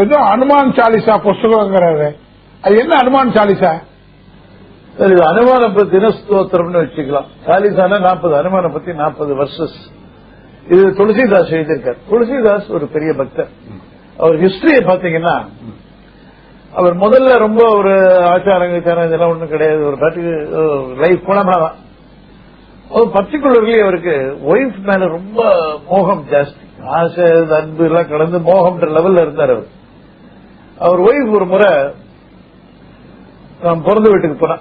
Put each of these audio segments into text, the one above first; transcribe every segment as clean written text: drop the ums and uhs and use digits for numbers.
ஏதோ அனுமான் சாலிசா புஸ்தகங்கிறாரு, அது என்ன அனுமான் சாலிசா? இது அனுமான தினஸ்தோத்திரம்னு வச்சுக்கலாம். சாலிசானா 40, அனுமான பத்தி 40 வருஷஸ். இது துளசிதாஸ் எழுதியிருக்கார். துளசிதாஸ் ஒரு பெரிய பக்தர். அவர் ஹிஸ்டரியை பாத்தீங்கன்னா, அவர் முதல்ல ரொம்ப ஒரு ஆச்சாரங்கள் இதெல்லாம் ஒண்ணும் கிடையாது, ஒரு பாட்டுக்கு லைஃப் குணமாதான். பர்டிகுலர்லி அவருக்கு ஒய்ஃப் மேல ரொம்ப மோகம் ஜாஸ்தி, ஆசை அன்பு எல்லாம் கடந்து மோகம்ன்ற லெவல்ல இருந்தார் அவர். அவர் ஒய்ஃப் ஒரு முறை நான் பிறந்த வீட்டுக்கு போனா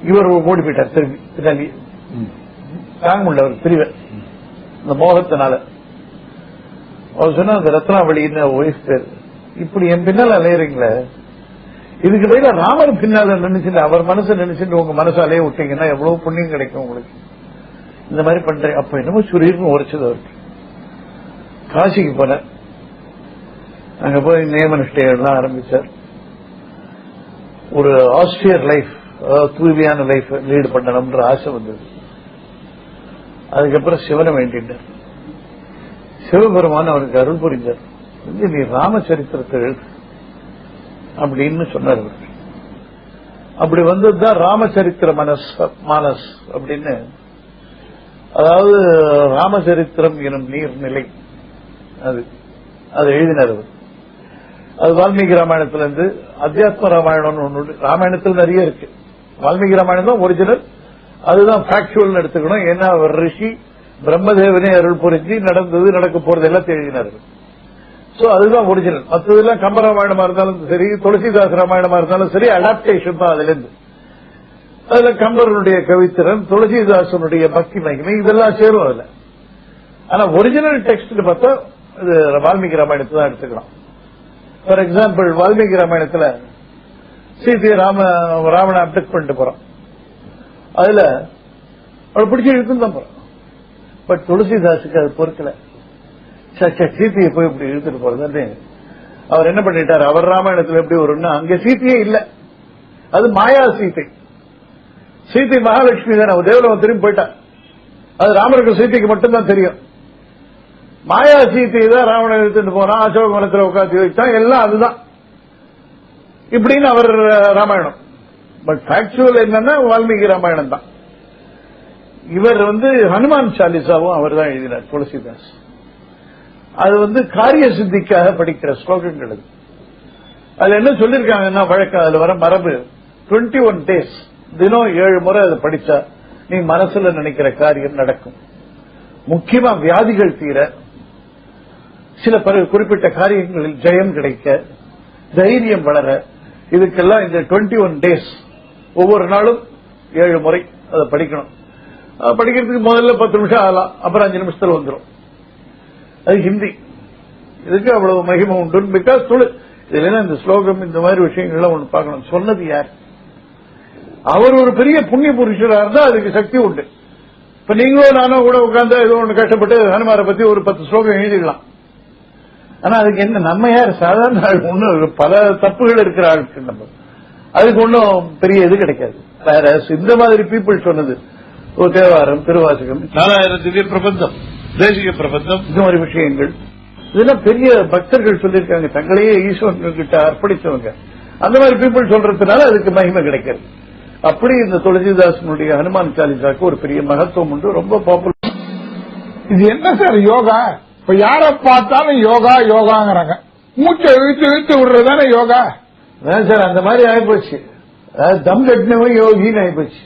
இவர் ஓடி போயிட்டார் திரும்பி பின்னாடி. தாங்க முடியல அவர் பிரிவை இந்த மோகத்தினால. அவர் சொன்னா அந்த ரத்னாவளின்னு ஒய்ஃப் பேர், இப்படி என் பின்னால அலையறீங்களே, இதுக்கு பதிலா ராமர் பின்னால நினைச்சுட்டு அவர் மனசை நினைச்சுட்டு உங்க மனசாலே விட்டீங்கன்னா எவ்வளவு புண்ணியம் கிடைக்கும் உங்களுக்கு. இந்த மாதிரி பண்றேன். அப்ப என்னமோ சுரீர்னு உரைச்சது அவருக்கு. காசிக்கு போன, அங்க போய் நியமனிஷ்டைகள்லாம் ஆரம்பிச்சார். ஒரு ஆஸ்ட்ரியர் லைஃப், தூய்மையான லைஃப் லீடு பண்ணணும்ன்ற ஆசை வந்தது. அதுக்கப்புறம் சிவனை வேண்டிட்டார். சிவபெருமான் அவருக்கு அருள் புரிந்தார். நீ ராமச்சரித்திரத்தை எழுது அப்படின்னு சொன்னார். அப்படி வந்ததுதான் ராமச்சரித்திர மானஸ் அப்படின்னு. அதாவது ராமச்சரித்திரம் எனும் நீர்நிலை, அது எழுதினார். அது வால்மீகி ராமாயணத்திலிருந்து அத்தியாத்ம ராமாயணம் ஒன்று. ராமாயணத்தில் நிறைய இருக்கு, வால்மீகி ராமாயணம் தான் ஒரிஜினல், அதுதான் ஃபேக்சுவல் எடுத்துக்கணும். ஏன்னா அவர் ரிஷி பிரம்மதேவனே அருள் புரிஞ்சு நடந்தது நடக்க போறது எல்லாம் எழுதினார்கள். சோ அதுதான் ஒரிஜினல். மற்றதெல்லாம் கம்பராமாயணமா இருந்தாலும் சரி, துளசிதாஸ் ராமாயணமா இருந்தாலும் சரி, அடாப்டேஷன் தான் அதுல இருந்து. அதுல கம்பரனுடைய கவித்திறன், துளசிதாசனுடைய பக்தி மகிமை இதெல்லாம் சேரும் அதுல. ஆனா ஒரிஜினல் டெக்ஸ்ட் பார்த்தா இது வால்மீகி ராமாயணத்தை தான் எடுத்துக்கலாம். ஃபார் எக்ஸாம்பிள், வால்மீகி ராமாயணத்துல சீதையை ராவண அப்டக்ட் பண்ணிட்டு போறான். அதுல அவளை பிடிச்சி இழுத்துன்னு தான் போறான். பட் துளசிதாசுக்கு அது பொறுக்கல. சீத்தையை போய் இப்படி இழுத்துட்டு போறது. அவர் என்ன பண்ணிட்டார், அவர் ராமாயணத்துல எப்படி வரும்னா, அங்க சீத்தையே இல்ல, அது மாயா சீத்தை. சீத்தை மகாலட்சுமி தானே, அவர் தேவலோகம் திரும்பி போயிட்டா. அது ராமருக்கு சீத்தைக்கு மட்டும்தான் தெரியும். மாயா சீத்தை தான் ராவணன் எடுத்துட்டு போறான், அசோக மரத்தில் உட்காந்து வச்சான், எல்லாம் அதுதான் இப்படின்னு அவர் ராமாயணம். பட் ஃபேக்சுவல் என்னன்னா வால்மீகி ராமாயணம் தான். இவர் ஹனுமான் சாலிசாவும் அவர் தான் எழுதினார், துளசிதாஸ். அது காரிய சித்திக்காக படிக்கிற ஸ்லோகங்கள். அதுல என்ன சொல்லிருக்காங்கன்னா, வழக்கம் அதுல வர மரபு 21 days தினம் 7 முறை அதை படிச்சா நீ மனசுல நினைக்கிற காரியம் நடக்கும். முக்கியமா வியாதிகள் தீர, சில குறிப்பிட்ட காரியங்களில் ஜெயம் கிடைக்க, தைரியம் வளர, இதுக்கெல்லாம் இந்த 21 days ஒவ்வொரு நாளும் 7 முறை அதை படிக்கணும். படிக்கிறதுக்கு முதல்ல 10 நிமிஷம் ஆகலாம், அப்புறம் 5 நிமிஷத்துல வந்துடும். அது ஹிந்தி. இதுக்கு அவ்வளவு மகிமை உண்டு. பிகாஸ் இதுல இந்த ஸ்லோகம் இந்த மாதிரி விஷயங்கள்லாம் ஒண்ணு பார்க்கணும். சொன்னது யார்? அவர் ஒரு பெரிய புண்ணிய புருஷரா இருந்தா அதுக்கு சக்தி உண்டு. இப்ப நீங்களோ நானோ கூட உட்கார்ந்து ஏதோ ஒண்ணு கஷ்டப்பட்டு ஹனுமாரை பத்தி ஒரு 10 ஸ்லோகம் எழுதிடலாம். ஆனா அதுக்கு என்ன, நம்ம யார் சாதாரண ஆள், ஒன்னும் பல தப்புகள் இருக்கிற ஆளுக்கு நம்ம அதுக்கு ஒன்னும் பெரிய இது கிடைக்காது. வேற இந்த மாதிரி பீப்புள் சொன்னது, ஒரு தேவாரம், திருவாசகம், 4000 திவ்ய பிரபந்தம், தேசிக பிரபந்தம், இந்த மாதிரி விஷயங்கள் இதெல்லாம் பெரிய பக்தர்கள் சொல்லியிருக்காங்க, தங்களையே ஈஸ்வரன் கிட்ட அர்ப்பணிச்சவங்க. அந்த மாதிரி பீப்புள் சொல்றதுனால அதுக்கு மகிமை கிடைக்கிறது. அப்படி இந்த துளசிதாசனுடைய ஹனுமான் சாலிசாக்கு ஒரு பெரிய மகத்துவம் உண்டு, ரொம்ப பாப்புலர். இது என்ன சார் யோகா? இப்ப யார பார்த்தாலும் யோகா யோகாங்கிறாங்க. மூச்சை இழுத்து இழுத்து விடுறதானே யோகா சார்? அந்த மாதிரி ஆயிப்போச்சு. தம் கட்டினவன் யோகின்னு ஆயிப்போச்சு.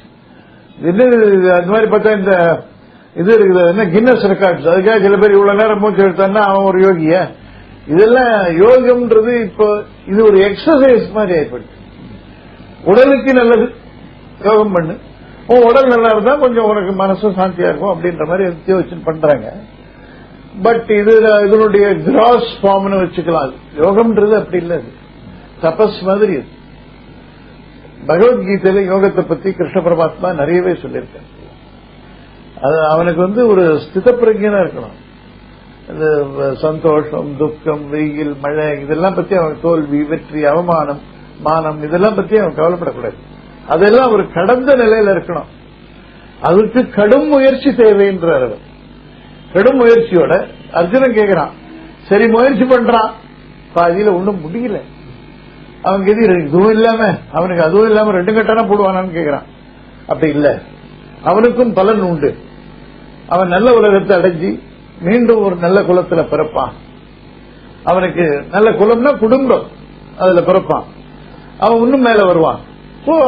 அந்த மாதிரி பார்த்தா இந்த இது இருக்குது, என்ன கின்னஸ் ரெக்கார்ட்ஸ், அதுக்காக சில பேர் இவ்வளவு நேரம் மூச்சு எடுத்தான்னா அவன் ஒரு யோகிய. இதெல்லாம் யோகம்ன்றது இப்போ இது ஒரு எக்ஸசைஸ் மாதிரி ஆயிப்போச்சு. உடலுக்கு நல்லது, யோகம் பண்ணு, உடல் நல்லா இருந்தா கொஞ்சம் உனக்கு மனசும் சாந்தியா இருக்கும் அப்படின்ற மாதிரி யோசிச்சு பண்றாங்க. பட் இதனுடைய கிராஸ் ஃபார்ம்னு வச்சுக்கலாம். யோகம்ன்றது அப்படி இல்ல, தபஸ் மாதிரி. பகவத்கீதையில யோகத்தை பத்தி கிருஷ்ண பரமாத்மா நிறையவே சொல்லியிருக்காரு. அது அவனுக்கு ஒரு ஸ்தித பிரஜனா இருக்கணும். சந்தோஷம், துக்கம், வெயில், மழை இதெல்லாம் பத்தி அவன் தோல்வி, வெற்றி, அவமானம், மானம் இதெல்லாம் பத்தி அவன் கவலைப்படக்கூடாது. அதெல்லாம் ஒரு கடந்த நிலையில இருக்கணும். அதுக்கு கடும் முயற்சி தேவைன்றார். கடும் முயற்சியோட அர்ஜுனன் கேட்கிறான், சரி முயற்சி பண்றான், பாதியில ஒண்ணும் முடியல. அவனுக்கு எது இதுவும் இல்லாம அவனுக்கு அதுவும் இல்லாம 2 கட்டணம் போடுவானான்னு கேக்குறான். அப்படி இல்ல, அவனுக்கும் பலன் உண்டு. அவன் நல்ல உலகத்தை அடைஞ்சி மீண்டும் ஒரு நல்ல குலத்துல பிறப்பான். அவனுக்கு நல்ல குலம்னா குடும்பம், அதுல பிறப்பான். அவன் இன்னும் மேல வருவான்.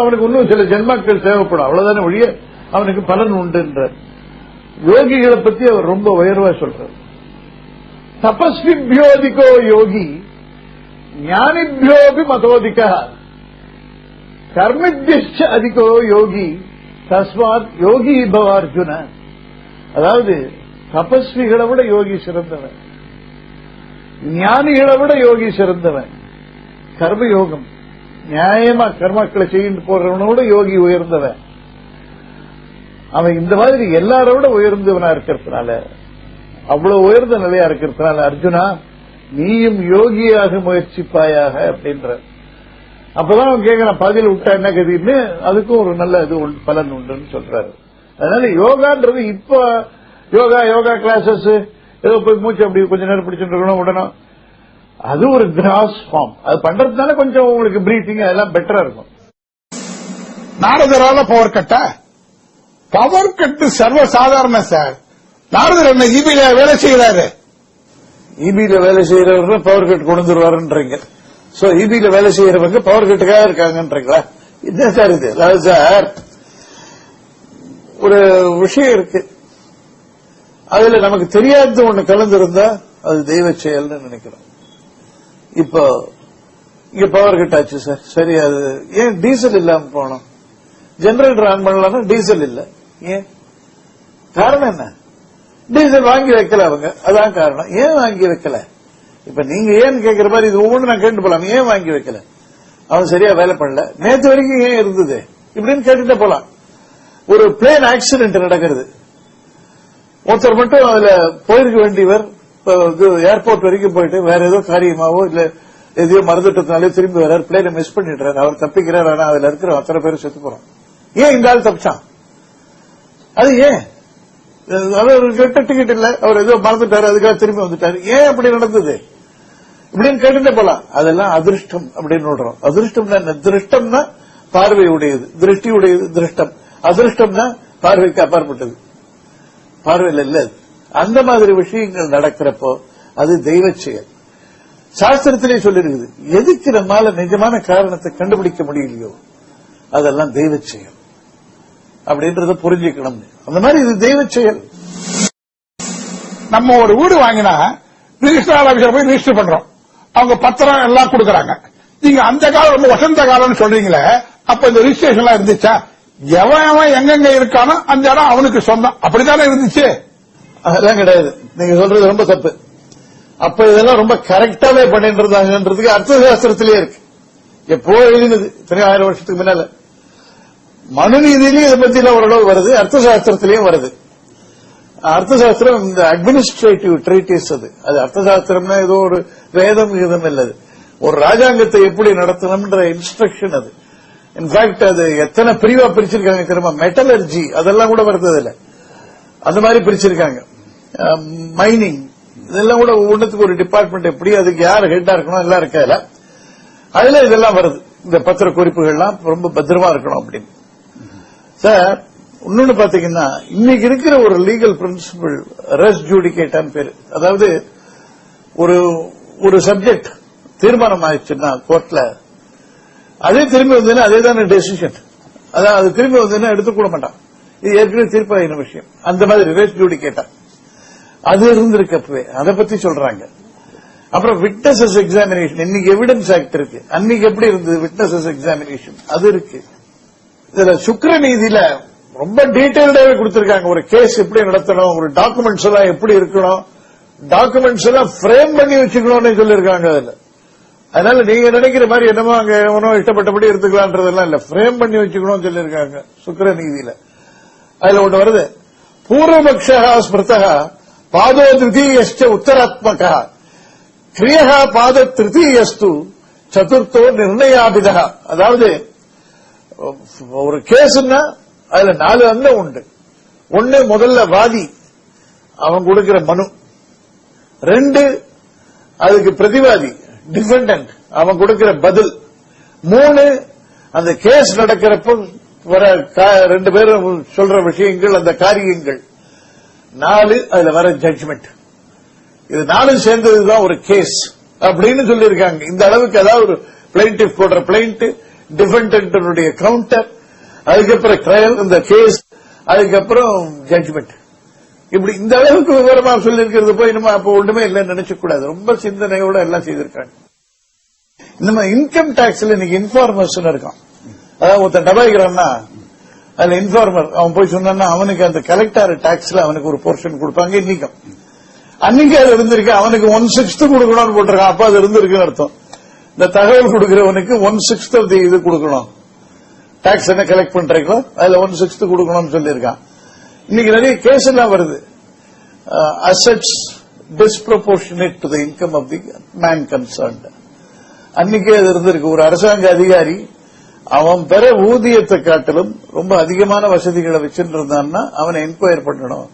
அவனுக்கு இன்னும் சில ஜென்மாக்கள் தேவைப்படும், அவ்வளவுதானே ஒழிய அவனுக்கு பலன் உண்டு. யோகிகளை பத்தி அவர் ரொம்ப உயர்வா சொல்றார். தபஸ்விபியோதிகோ யோகி ஞானிபியோபி மதோதிகா கர்மஜ்ய அதிகோ யோகி தஸ்மாத் யோகி பவ அர்ஜுன. அதாவது தபஸ்விகளை விட யோகி சிறந்தவன், ஞானிகளை விட யோகி சிறந்தவன். கர்மயோகம் நியாயமா கர்மாக்களை செய்து போறவனோட யோகி உயர்ந்தவன். அவன் இந்த மாதிரி எல்லாரோட உயர்ந்தவனா இருக்கிறதுனால, அவ்வளவு உயர்ந்த நிலையா இருக்கிறதுனால, அர்ஜுனா நீயும் யோகியாக முயற்சிப்பாயாக அப்படின்ற. அப்பதான் அவன் கேட்கிறான், பாதியில் விட்டா என்ன கதின்னு. அதுக்கும் ஒரு நல்ல இது பலன் உண்டுன்னு சொல்றாரு. அதனால யோகான்றது இப்ப யோகா கிளாஸஸ் ஏதோ போய் மூச்சு அப்படி கொஞ்ச நேரம் பிடிச்சிட்டு இருக்கணும் உடனே, அது ஒரு கிராஸ் ஃபார்ம். அது பண்றதுனால கொஞ்சம் உங்களுக்கு பிரீத்திங் அதெல்லாம் பெட்டரா இருக்கும். நாரதரால பவர் கட்டு சர்வசாதாரண சார். நாரதர் என்ன இபில வேலை செய்யறாரு? இபில வேலை செய்யறவர்கள் பவர் கட் கொண்டு வந்துருவாருன்றீங்க. சோ இபில வேலை செய்யறவங்க பவர் கட்டுக்காக இருக்காங்கன்றீங்களா? இதுதான் சார் இது. அதாவது சார் ஒரு விஷயம் இருக்கு, அதுல நமக்கு தெரியாத ஒண்ணு கலந்திருந்தா அது தெய்வ செயல்னு நினைக்கிறோம். இப்போ இங்க பவர் கட் ஆச்சு சார், சரி அது ஏன் டீசல் இல்லாம போனோம்? ஜெனரேட்டர் ஆன் பண்ணலாம், டீசல் இல்ல. ஏன் காரணம் என்ன? டீசல் வாங்கி வைக்கல அவங்க, அதான் காரணம். ஏன் வாங்கி வைக்கல? இப்ப நீங்க ஏன் கேட்கிற மாதிரி இது ஒவ்வொன்று நான் கேட்டு போலாம். ஏன் வாங்கி வைக்கல? அவன் சரியா வேலை பண்ணல, நேற்று வரைக்கும் ஏன் இருந்தது இப்படின்னு கேட்டுட்டு போலாம். ஒரு பிளேன் ஆக்சிடென்ட் நடக்கிறது, ஒருத்தர் மட்டும் அதுல போயிருக்க வேண்டியவர் ஏர்போர்ட் வரைக்கும் போயிட்டு வேற ஏதோ காரியமாவோ இல்ல எதையோ மறந்துட்டதுனாலே திரும்பி வர்றாரு, பிளேனை மிஸ் பண்ணிடுறாரு. அவர் தப்பிக்கிறார், ஆனா அதுல இருக்கிற அத்தனை பேரும் செத்து போறோம். ஏன் இந்த ஆள் தப்பிச்சான்? அது ஏன்? அவர் கிட்ட டிக்கெட் இல்ல, அவர் ஏதோ மறந்துட்டாரு, அதுக்காக திரும்பி வந்துட்டாரு. ஏன் அப்படி நடந்தது இப்படின்னு கேட்டுட்டே போலாம். அதெல்லாம் அதிருஷ்டம் அப்படின்னு விடுறோம். அதிருஷ்டம் என்ன? திருஷ்டம்னா பார்வை உடையது, திருஷ்டி உடையது திருஷ்டம். அதிருஷ்டம்னா பார்வைக்கு அப்பாற்பட்டது, பார்வையில் இல்ல. அந்த மாதிரி விஷயங்கள் நடக்கிறப்போ அது தெய்வ செயல். சாஸ்திரத்திலே சொல்லிருக்குது, எதுக்கு நம்மால நிஜமான காரணத்தை கண்டுபிடிக்க முடியலையோ அதெல்லாம் தெய்வ செயல் அப்படின்றத புரிஞ்சுக்கணும். அந்த மாதிரி இது தெய்வ செயல். நம்ம ஒரு வீடு வாங்கினா ரிஜிஸ்டர் ஆபீசர் போய் ரிஜிஸ்டர் பண்றோம், அவங்க பத்திரம் எல்லாம் கொடுக்கறாங்க. நீங்க அந்த காலம் ரொம்ப வசந்த காலம்னு சொல்றீங்களே, அப்ப இந்த ரிஜிஸ்ட்ரேஷன் எல்லாம் இருந்துச்சா? எவன் எங்கெங்க இருக்கானோ அந்த இடம் அவனுக்கு சொந்தம், அப்படித்தானே இருந்துச்சு? அதெல்லாம் கிடையாது. நீங்க சொல்றது ரொம்ப தப்பு. அப்ப இதெல்லாம் ரொம்ப கரெக்டாவே பண்ணிட்டு இருந்தாங்கன்றதுக்கு அர்த்த சாஸ்திரத்திலே இருக்கு. எப்போ எழுதினது, இத்தனை 1000 வருஷத்துக்கு முன்னால. மனுநீதியிலேயும் இதை பத்தி எல்லாம் ஓரளவு வருது, அர்த்த சாஸ்திரத்திலேயும் வருது. அர்த்த சாஸ்திரம் இந்த அட்மினிஸ்ட்ரேட்டிவ் ட்ரீட்டிஸ், அது அர்த்த சாஸ்திரம்னா ஏதோ ஒரு வேதம் கீதம் இல்லது. ஒரு ராஜாங்கத்தை எப்படி நடத்தணும்ன்ற இன்ஸ்ட்ரக்ஷன் அது. இன்ஃபேக்ட் அது எத்தனை பிரிவா பிரிச்சிருக்காங்க தெரியுமா? மெட்டலர்ஜி அதெல்லாம் கூட வருது அதுல. அந்த மாதிரி பிரிச்சிருக்காங்க. மைனிங் இதெல்லாம் கூட ஒவ்வொன்றுக்கு ஒரு டிபார்ட்மெண்ட், எப்படி அதுக்கு யார் ஹெட்டா இருக்கணும் எல்லாம் இருக்காது. அதுல இதெல்லாம் வருது, இந்த பத்திர குறிப்புகள்லாம் ரொம்ப பத்திரமா இருக்கணும் அப்படின்னு. சார் இன்னொன்னு பாத்தீங்கன்னா, இன்னைக்கு இருக்கிற ஒரு லீகல் பிரின்சிபிள் ரெஸ் ஜூடிகேட்டான்னு பேரு. அதாவது ஒரு சப்ஜெக்ட் தீர்மானம் ஆயிடுச்சுன்னா கோர்ட்ல, அதே திரும்பி வந்ததுன்னா அதே தானே டெசிஷன். அதான் அது திரும்பி வந்ததுன்னா எடுத்துக்கூட மாட்டான், இது ஏற்கனவே தீர்ப்பாயின விஷயம். அந்த மாதிரி ரெஸ் ஜூடிகேட்டா அது இருந்திருக்கப்பவே அதை பத்தி சொல்றாங்க. அப்புறம் விட்னஸஸ் எக்ஸாமினேஷன், இன்னைக்கு எவிடன்ஸ் ஆக்ட் இருக்கு, அன்னைக்கு எப்படி இருந்தது விட்னஸஸ் எக்ஸாமினேஷன் அது இருக்கு. இதுல சுக்கிர நீதியில ரொம்ப டீடைல்டாவே கொடுத்திருக்காங்க. ஒரு கேஸ் எப்படி நடத்தணும், ஒரு டாக்குமெண்ட்ஸ் எல்லாம் எப்படி இருக்கணும், டாக்குமெண்ட்ஸ் எல்லாம் ஃப்ரேம் பண்ணி வச்சுக்கணும்னு சொல்லிருக்காங்க அதுல. அதனால நீங்க நினைக்கிற மாதிரி என்னமோ அங்க எவனோ இஷ்டப்பட்டபடி எடுத்துக்கலான்றதெல்லாம் இல்ல, ஃப்ரேம் பண்ணி வச்சுக்கணும்னு சொல்லிருக்காங்க சுக்கிர நீதியில. அதுல ஒண்ணு வருது, பூர்வபக்ஷா ஸ்மிருதா பாதோ திருத்தீயஸ்ட உத்தராத்மகா கிரியகா பாத திருத்தீயஸ்து சதுர்த்தோ நிர்ணயாபிதா. அதாவது ஒரு கேஸ்னா அதுல 4 அங்கம் உண்டு. ஒன்னு முதல்ல வாதி அவன் கொடுக்கிற மனு, 2 அதுக்கு பிரதிவாதி டிஃபெண்டன்ட் அவன் கொடுக்கிற பதில், 3 அந்த கேஸ் நடக்கிறப்ப வர 2 பேரும் சொல்ற விஷயங்கள், அந்த காரியங்கள், 4 அதுல வர ஜட்ஜ்மெண்ட். இது 4 சேர்ந்ததுதான் ஒரு கேஸ் அப்படின்னு சொல்லியிருக்காங்க. இந்த அளவுக்கு அதாவது ஒரு பிளைண்டிஃப் போடுற பிளைண்ட், டிஃபெண்டன்ட் கவுண்டர், அதுக்கப்புறம் ட்ரையல், இந்த கேஸ், அதுக்கப்புறம் ஜட்ஜ்மெண்ட். இப்படி இந்த அளவுக்கு விவரமா சொல்லியிருக்கிறது போய் நம்ம அப்ப ஒண்ணுமே இல்லைன்னு நினைச்ச கூடாது. ரொம்ப சிந்தனையோட எல்லாம் செய்திருக்காங்க. நம்ம இன்கம் டாக்ஸ்ல இன்னைக்கு இன்ஃபார்மர்ஸ் இருக்கான். அதாவது ஒருத்தன் டபாய்க்கிறான்னா அதுல இன்ஃபார்மர் அவன் போய் சொன்னான்னா அவனுக்கு அந்த கலெக்டர் டாக்ஸ்ல அவனுக்கு ஒரு போர்ஷன் கொடுப்பாங்க. இன்னைக்கும் அன்னைக்கு அது இருந்திருக்கு. அவனுக்கு 1/6 கொடுக்கணும்னு போட்டிருக்கான். அப்ப அது இருந்திருக்குன்னு அர்த்தம். இந்த தகவல் கொடுக்கிறவனுக்கு 1/6 இது கொடுக்கணும். டாக்ஸ் என்ன கலெக்ட் பண்றீங்களோ அதுல 1/6 கொடுக்கணும்னு சொல்லியிருக்கான். இன்னைக்கு நிறைய கேஸ் எல்லாம் வருது. Assets disproportionate to the income of the man concerned. அன்னைக்கே அது இருந்திருக்கு. ஒரு அரசாங்க அதிகாரி அவன் பெற ஊதியத்தை காட்டிலும் ரொம்ப அதிகமான வசதிகளை வச்சுட்டு இருந்தான்னா அவனை என்கொயர் பண்ணணும்.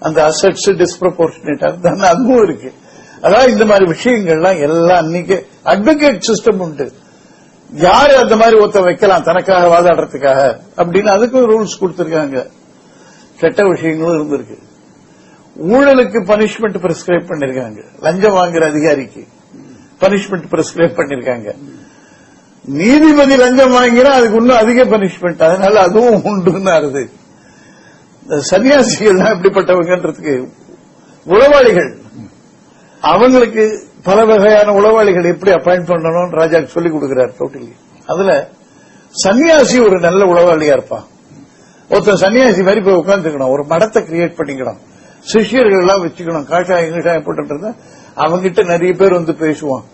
அந்த அசெட்ஸ் டிஸ்ப்ரொபோர்ஷனேட்டா இருந்தா அதுவும் இருக்கு. அதாவது இந்த மாதிரி விஷயங்கள்லாம் எல்லாம் அன்னைக்கு அட்வொகேட் சிஸ்டம் உண்டு. யாரு அந்த மாதிரி ஒருத்த வைக்கலாம் தனக்காக வாதாடுறதுக்காக அப்படின்னு அதுக்கும் ரூல்ஸ் கொடுத்திருக்காங்க. கெட்ட விஷயங்களும் இருந்திருக்கு. ஊழலுக்கு பனிஷ்மெண்ட் பிரிஸ்கிரைப் பண்ணிருக்காங்க. லஞ்சம் வாங்குற அதிகாரிக்கு பனிஷ்மெண்ட் பிரிஸ்கிரைப் பண்ணிருக்காங்க. நீதிபதி லஞ்சம் வாங்கினா அதுக்கு இன்னும் அதிக பனிஷ்மெண்ட். அதனால அதுவும் உண்டுன்னு. சன்னியாசிகள் தான் எப்படிப்பட்டவங்கன்றதுக்கு உளவாளிகள், அவங்களுக்கு பல வகையான உளவாளிகள் எப்படி அப்பாயிண்ட் பண்ணணும் ராஜாக்கு சொல்லிக் கொடுக்கிறார் டோட்டலி. அதுல சன்னியாசி ஒரு நல்ல உளவாளியா இருப்பான். ஒருத்தர் சன்னியாசி மாதிரி போய் உட்காந்துக்கணும். ஒரு மடத்தை கிரியேட் பண்ணிக்கணும். சிஷியர்கள் எல்லாம் வச்சுக்கணும். காஷாயம் போட்டு அவங்கிட்ட நிறைய பேர் வந்து பேசுவான்.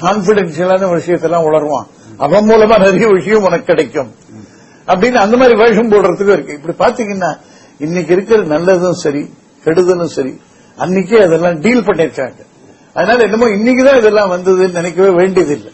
கான்பிடென்சியலான விஷயத்தெல்லாம் உணர்வான். அவன் மூலமா நிறைய விஷயம் உனக்கு கிடைக்கும் அப்படின்னு அந்த மாதிரி வேஷம் போடுறதுக்கு இருக்கு. இப்படி பாத்தீங்கன்னா இன்னைக்கு இருக்கிற நல்லதும் சரி கெடுதலும் சரி அன்னைக்கே அதெல்லாம் டீல் பண்ணிருக்காங்க. அதனால என்னமோ இன்னைக்குதான் இதெல்லாம் வந்ததுன்னு நினைக்கவே வேண்டியதில்லை.